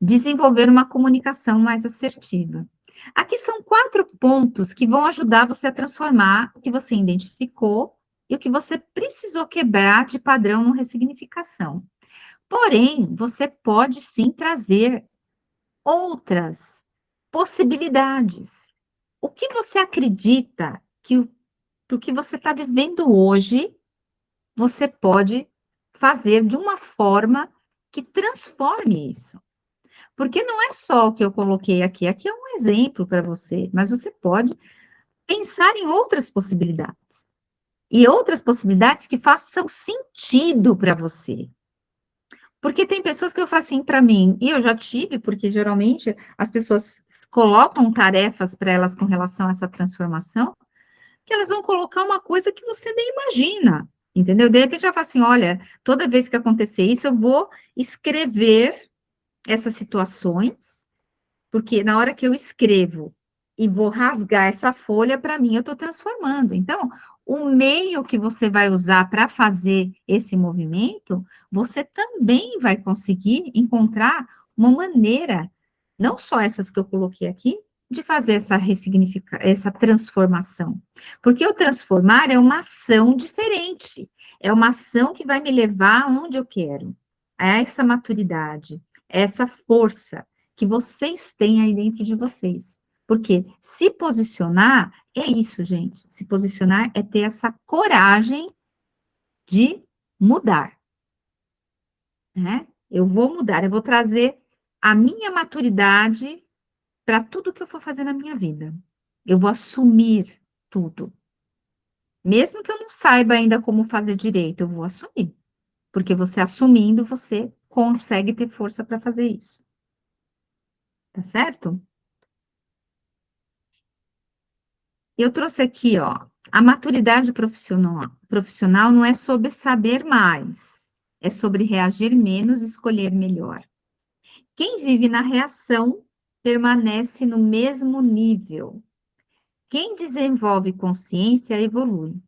Desenvolver uma comunicação mais assertiva. Aqui são quatro pontos que vão ajudar você a transformar o que você identificou e o que você precisou quebrar de padrão no ressignificação. Porém, você pode sim trazer outras possibilidades. O que você acredita que o que você está vivendo hoje, você pode fazer de uma forma que transforme isso. Porque não é só o que eu coloquei aqui, aqui é um exemplo para você, mas você pode pensar em outras possibilidades. E outras possibilidades que façam sentido para você. Porque tem pessoas que eu falo assim para mim, e eu já tive, porque geralmente as pessoas colocam tarefas para elas com relação a essa transformação, que elas vão colocar uma coisa que você nem imagina, entendeu? De repente ela fala assim, olha, toda vez que acontecer isso, eu vou escrever essas situações, porque na hora que eu escrevo e vou rasgar essa folha, para mim, eu estou transformando. Então, o meio que você vai usar para fazer esse movimento, você também vai conseguir encontrar uma maneira, não só essas que eu coloquei aqui, de fazer essa transformação. Porque o transformar é uma ação diferente, é uma ação que vai me levar aonde eu quero, a essa maturidade, essa força que vocês têm aí dentro de vocês. Porque se posicionar é isso, gente. Se posicionar é ter essa coragem de mudar, né? Eu vou mudar, eu vou trazer a minha maturidade para tudo que eu for fazer na minha vida. Eu vou assumir tudo. Mesmo que eu não saiba ainda como fazer direito, eu vou assumir. Porque você assumindo, você consegue ter força para fazer isso. Tá certo? Eu trouxe aqui, ó, a maturidade profissional não é sobre saber mais, é sobre reagir menos e escolher melhor. Quem vive na reação permanece no mesmo nível. Quem desenvolve consciência evolui.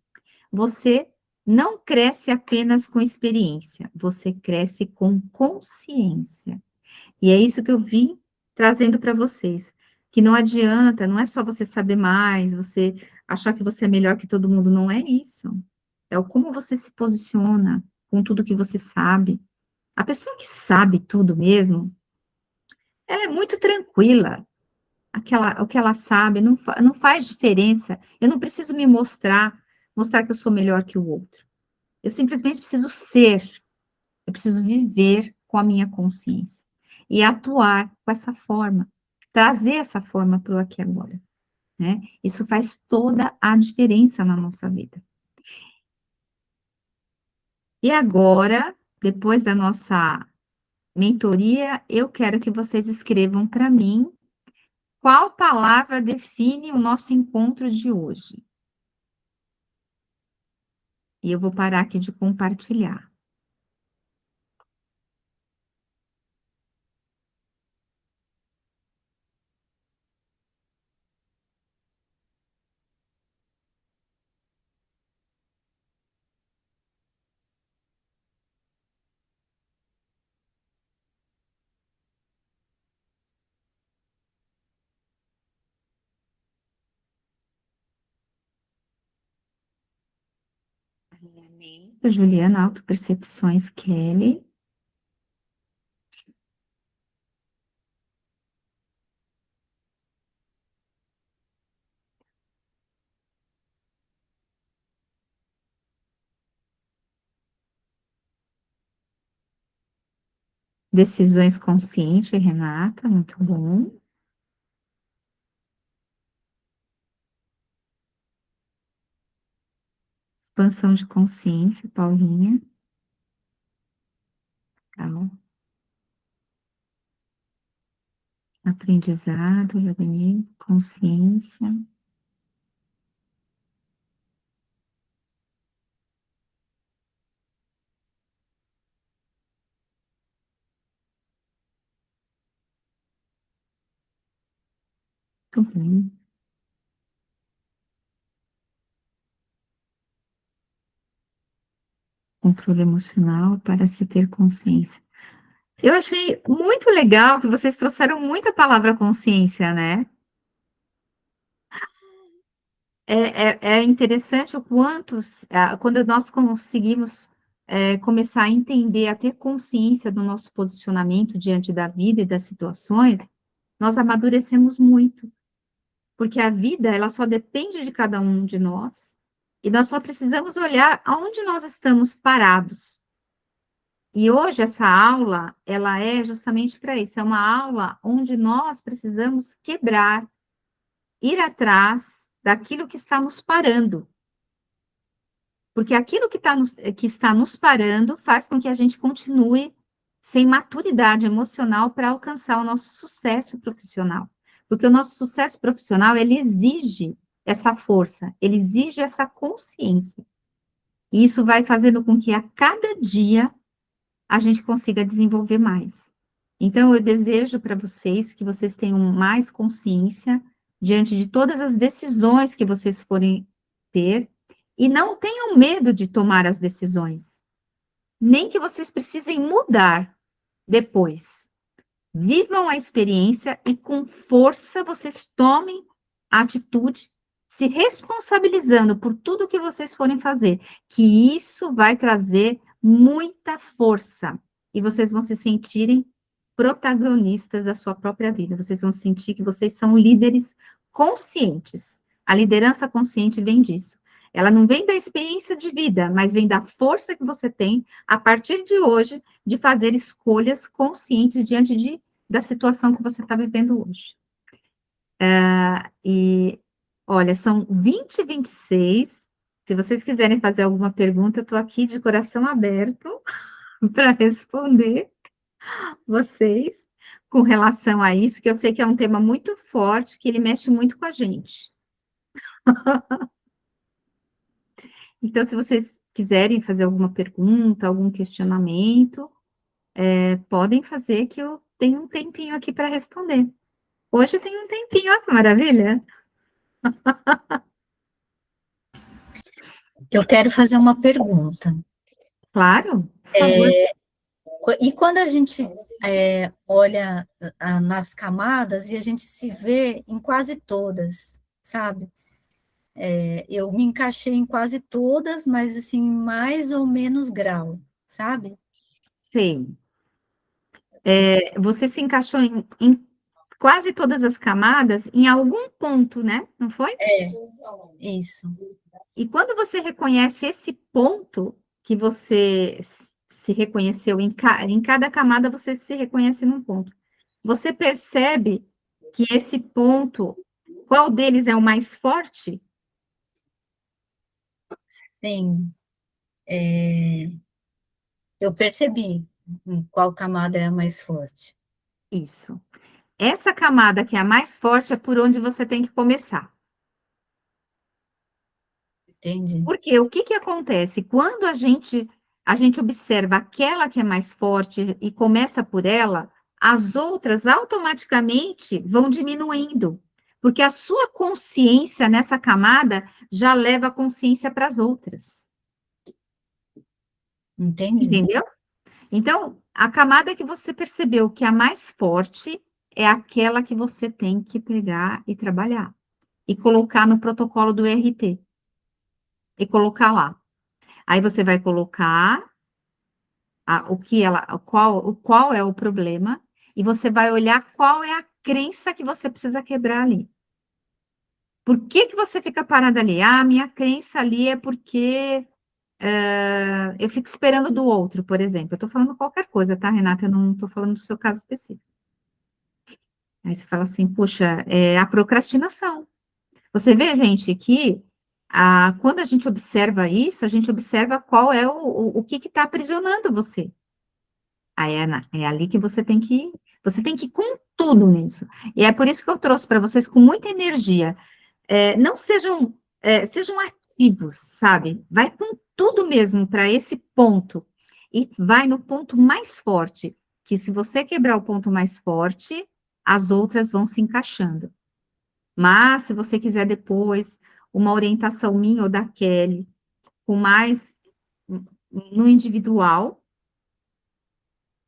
Você não cresce apenas com experiência, você cresce com consciência. E é isso que eu vim trazendo para vocês, que não adianta, não é só você saber mais, você achar que você é melhor que todo mundo, não é isso. É o como você se posiciona com tudo que você sabe. A pessoa que sabe tudo mesmo, ela é muito tranquila. O que ela sabe não faz diferença. Eu não preciso me mostrar que eu sou melhor que o outro. Eu simplesmente preciso ser. Eu preciso viver com a minha consciência e atuar com essa forma, trazer essa forma para o aqui e agora, né? Isso faz toda a diferença na nossa vida. E agora, depois da nossa mentoria, eu quero que vocês escrevam para mim qual palavra define o nosso encontro de hoje. E eu vou parar aqui de compartilhar. Alinhamento, Juliana, autopercepções, Kelly. Decisões conscientes, Renata, muito bom. expansão de consciência, Paulinha. Tá. Aprendizado, já ganhei. Consciência. Muito bem. Controle emocional para se ter consciência. Eu achei muito legal que vocês trouxeram muita palavra consciência, né? É interessante o quanto, quando nós conseguimos começar a entender, a ter consciência do nosso posicionamento diante da vida e das situações, nós amadurecemos muito, porque a vida, ela só depende de cada um de nós, e nós só precisamos olhar aonde nós estamos parados. E hoje essa aula, ela é justamente para isso, é uma aula onde nós precisamos quebrar, ir atrás daquilo que está nos parando. Porque aquilo que está nos parando faz com que a gente continue sem maturidade emocional para alcançar o nosso sucesso profissional. Porque o nosso sucesso profissional, ele exige essa força, ele exige essa consciência. E isso vai fazendo com que a cada dia a gente consiga desenvolver mais. Então, eu desejo para vocês que vocês tenham mais consciência diante de todas as decisões que vocês forem ter, e não tenham medo de tomar as decisões, nem que vocês precisem mudar depois. Vivam a experiência e com força vocês tomem a atitude, se responsabilizando por tudo que vocês forem fazer, que isso vai trazer muita força e vocês vão se sentirem protagonistas da sua própria vida. Vocês vão sentir que vocês são líderes conscientes. A liderança consciente vem disso. Ela não vem da experiência de vida, mas vem da força que você tem a partir de hoje de fazer escolhas conscientes diante da situação que você está vivendo hoje. E, olha, são 20h26. Se vocês quiserem fazer alguma pergunta, eu estou aqui de coração aberto para responder vocês com relação a isso, que eu sei que é um tema muito forte, que ele mexe muito com a gente. Então, se vocês quiserem fazer alguma pergunta, algum questionamento, podem fazer, que eu tenho um tempinho aqui para responder. Hoje tem um tempinho, olha que maravilha. Eu quero fazer uma pergunta. Claro, por favor. E quando a gente olha nas camadas e a gente se vê em quase todas, sabe? Eu me encaixei em quase todas, mas assim, mais ou menos grau, sabe? Sei. Você se encaixou em quase todas as camadas, em algum ponto, né? Não foi? Isso. E quando você reconhece esse ponto que você se reconheceu em cada camada, você se reconhece num ponto. Você percebe que esse ponto, qual deles é o mais forte? Sim. Eu percebi em qual camada é a mais forte. Isso. Essa camada que é a mais forte é por onde você tem que começar. Entende? Porque o que que acontece? Quando a gente observa aquela que é mais forte e começa por ela, as outras automaticamente vão diminuindo, porque a sua consciência nessa camada já leva a consciência para as outras. Entende? Entendeu? Então, a camada que você percebeu que é a mais forte é aquela que você tem que pegar e trabalhar e colocar no protocolo do RT e colocar lá. Aí você vai colocar qual é o problema, e você vai olhar qual é a crença que você precisa quebrar ali. Por que que você fica parada ali? Ah, minha crença ali é porque eu fico esperando do outro, por exemplo. Eu estou falando qualquer coisa, tá, Renata? Eu não estou falando do seu caso específico. Aí você fala assim, puxa, é a procrastinação. Você vê, gente, que Quando a gente observa isso, a gente observa qual é o que está aprisionando você. Aí é ali que você tem que ir com tudo nisso. E é por isso que eu trouxe para vocês com muita energia. Não sejam, sejam ativos, sabe? Vai com tudo mesmo para esse ponto. E vai no ponto mais forte, que se você quebrar o ponto mais forte, as outras vão se encaixando. Mas, se você quiser depois uma orientação minha ou da Kelly, com mais no individual,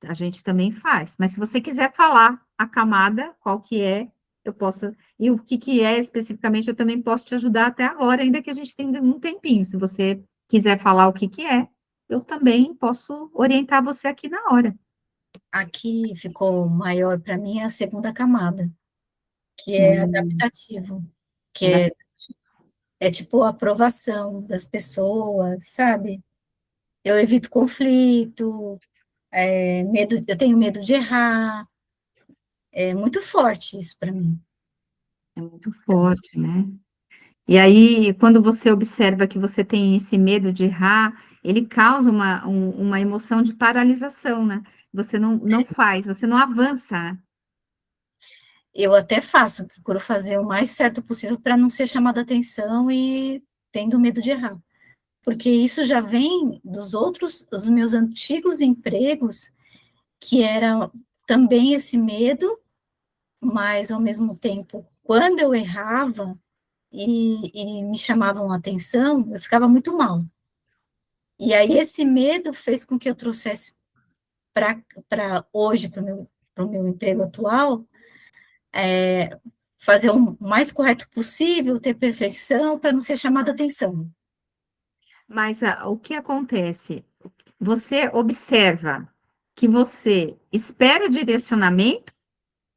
a gente também faz. Mas se você quiser falar a camada, qual que é, eu posso. E o que que é especificamente, eu também posso te ajudar até agora, ainda que a gente tenha um tempinho. Se você quiser falar o que que é, eu também posso orientar você aqui na hora. Aqui ficou maior para mim a segunda camada, que é Hum, adaptativo, que adap- é tipo a aprovação das pessoas, sabe? Eu evito conflito, medo, eu tenho medo de errar, é muito forte isso para mim. é muito forte, né? E aí, quando você observa que você tem esse medo de errar, ele causa uma emoção de paralisação, né? Você não faz, você não avança. Eu até faço, procuro fazer o mais certo possível para não ser chamada atenção e tendo medo de errar. Porque isso já vem dos outros, dos meus antigos empregos, que era também esse medo, mas ao mesmo tempo, quando eu errava e me chamavam a atenção, eu ficava muito mal. E aí esse medo fez com que eu trouxesse para hoje, para o meu emprego atual, fazer o mais correto possível, ter perfeição, para não ser chamada atenção. Mas o que acontece? Você observa que você espera o direcionamento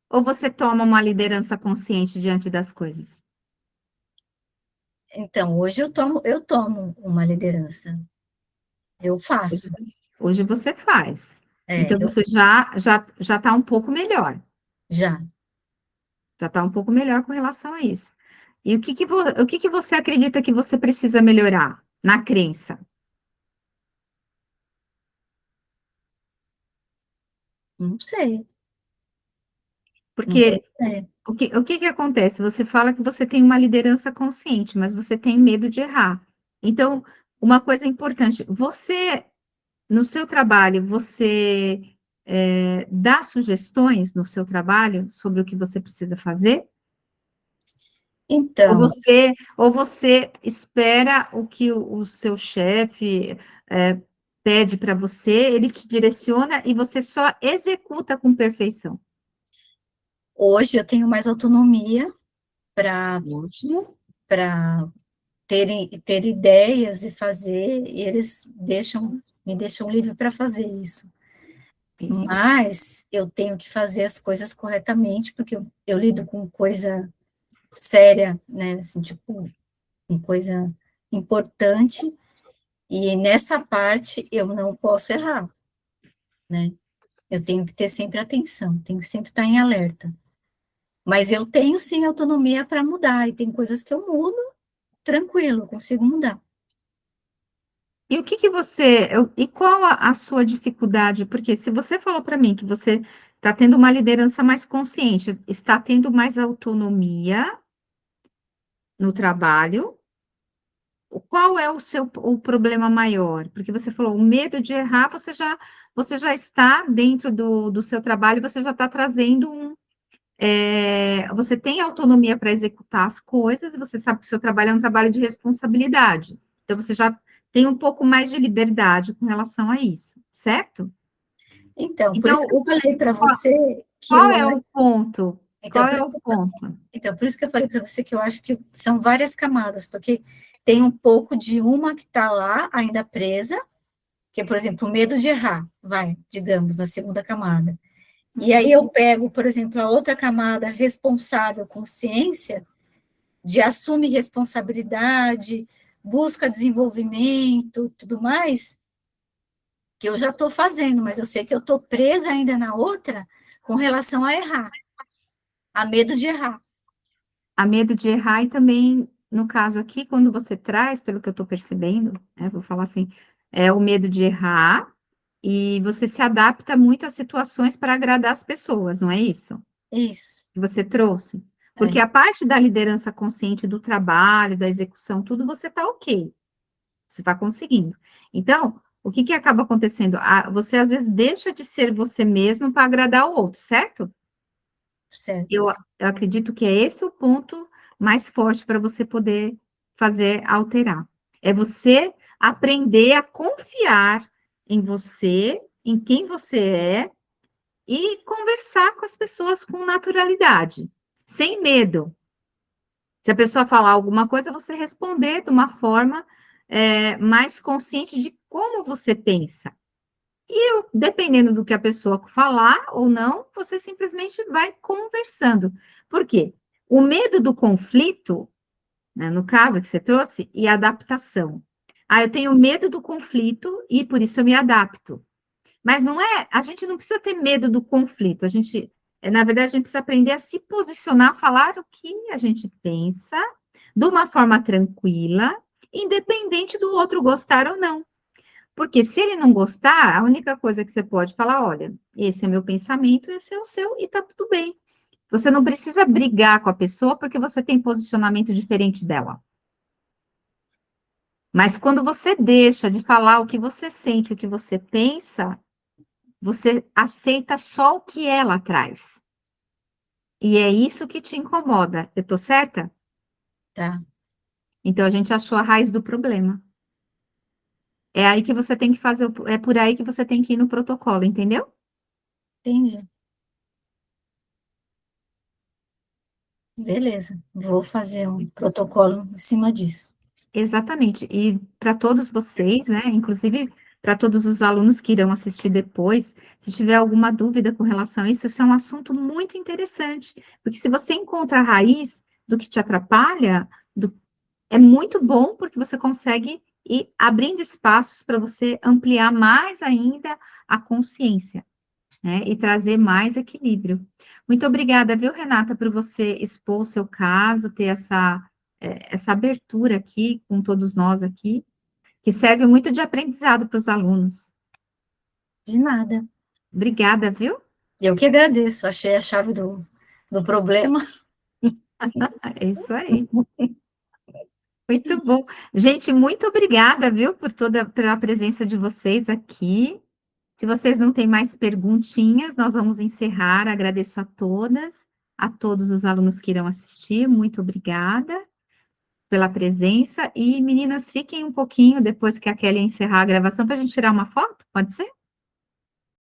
ou você toma uma liderança consciente diante das coisas? Então, hoje eu tomo uma liderança, eu Hoje, faço, hoje você faz. Então eu você já está um pouco melhor. já. Já está um pouco melhor com relação a isso. E o que que você acredita que você precisa melhorar na crença? Não sei, não tenho Porque ideia. o que que acontece? Você fala que você tem uma liderança consciente, mas você tem medo de errar. Então, uma coisa importante, você, no seu trabalho, você dá sugestões no seu trabalho sobre o que você precisa fazer? Então, Ou você espera o que o seu chefe é, pede para você, ele te direciona e você só executa com perfeição? hoje eu tenho mais autonomia para Ótimo. para ter ideias e fazer, e eles me deixam livre para fazer isso. Isso. Mas eu tenho que fazer as coisas corretamente, porque eu lido com coisa séria, né, assim, tipo, com coisa importante, e nessa parte eu não posso errar, né? Eu tenho que ter sempre atenção, tenho que sempre estar em alerta. Mas eu tenho sim autonomia para mudar, e tem coisas que eu mudo tranquilo, eu consigo mudar. E o que que e qual a sua dificuldade? Porque se você falou para mim que você está tendo uma liderança mais consciente, está tendo mais autonomia no trabalho, qual é o problema maior? Porque você falou, o medo de errar, você já está dentro do seu trabalho, você já está trazendo você tem autonomia para executar as coisas, e você sabe que o seu trabalho é um trabalho de responsabilidade. Então, você já tem um pouco mais de liberdade com relação a isso, certo? Então, por Então, isso que eu falei para qual, você que qual eu é o ponto? então Qual por é isso o que, ponto? então, por isso que eu falei para você que eu acho que são várias camadas, porque tem um pouco de uma que está lá ainda presa, que é, por exemplo, o medo de errar, vai, digamos, na segunda camada. E aí eu Uhum. pego, por exemplo, a outra camada responsável, consciência, de assume responsabilidade, busca desenvolvimento, tudo mais, que eu já estou fazendo, mas eu sei que eu estou presa ainda na outra com relação a errar, a medo de errar. A medo de errar e também no caso aqui, quando você traz, pelo que eu estou percebendo, né, vou falar assim, é o medo de errar, e você se adapta muito às situações para agradar as pessoas, não é isso? Isso, Que você trouxe? Porque é, a parte da liderança consciente do trabalho, da execução, tudo você está ok, você está conseguindo. Então, o que que acaba acontecendo? Você às vezes deixa de ser você mesmo para agradar o outro, certo? certo. Eu acredito que é esse o ponto mais forte para você poder fazer alterar. É você aprender a confiar em você, em quem você é, e conversar com as pessoas com naturalidade, sem medo. Se a pessoa falar alguma coisa, você responder de uma forma mais consciente de como você pensa. Dependendo do que a pessoa falar ou não, você simplesmente vai conversando. Por quê? O medo do conflito, né, no caso que você trouxe, e a adaptação. Eu tenho medo do conflito e por isso eu me adapto. Mas não é, a gente não precisa ter medo do conflito, na verdade, a gente precisa aprender a se posicionar, falar o que a gente pensa, de uma forma tranquila, independente do outro gostar ou não. Porque se ele não gostar, a única coisa que você pode falar, olha, esse é meu pensamento, esse é o seu, e tá tudo bem. Você não precisa brigar com a pessoa porque você tem posicionamento diferente dela. Mas quando você deixa de falar o que você sente, o que você pensa, você aceita só o que ela traz. E é isso que te incomoda. Eu tô certa? Tá, Então a gente achou a raiz do problema. É aí que você tem que fazer, é por aí que você tem que ir no protocolo, entendeu? entendi. Beleza, vou fazer um protocolo em cima disso. Exatamente. E para todos vocês, né, inclusive para todos os alunos que irão assistir depois, se tiver alguma dúvida com relação a isso, isso é um assunto muito interessante, porque se você encontra a raiz do que te atrapalha, é muito bom porque você consegue ir abrindo espaços para você ampliar mais ainda a consciência, né, e trazer mais equilíbrio. Muito obrigada, viu, Renata, por você expor o seu caso, ter essa abertura aqui com todos nós aqui, que serve muito de aprendizado para os alunos. De nada. Obrigada, viu? Eu que agradeço, achei a chave do problema. É isso aí. Muito bom. Gente, muito obrigada, viu, pela presença de vocês aqui. Se vocês não têm mais perguntinhas, nós vamos encerrar. Agradeço a todas, a todos os alunos que irão assistir. Muito obrigada pela presença. E, meninas, fiquem um pouquinho depois que a Kelly encerrar a gravação para a gente tirar uma foto, pode ser?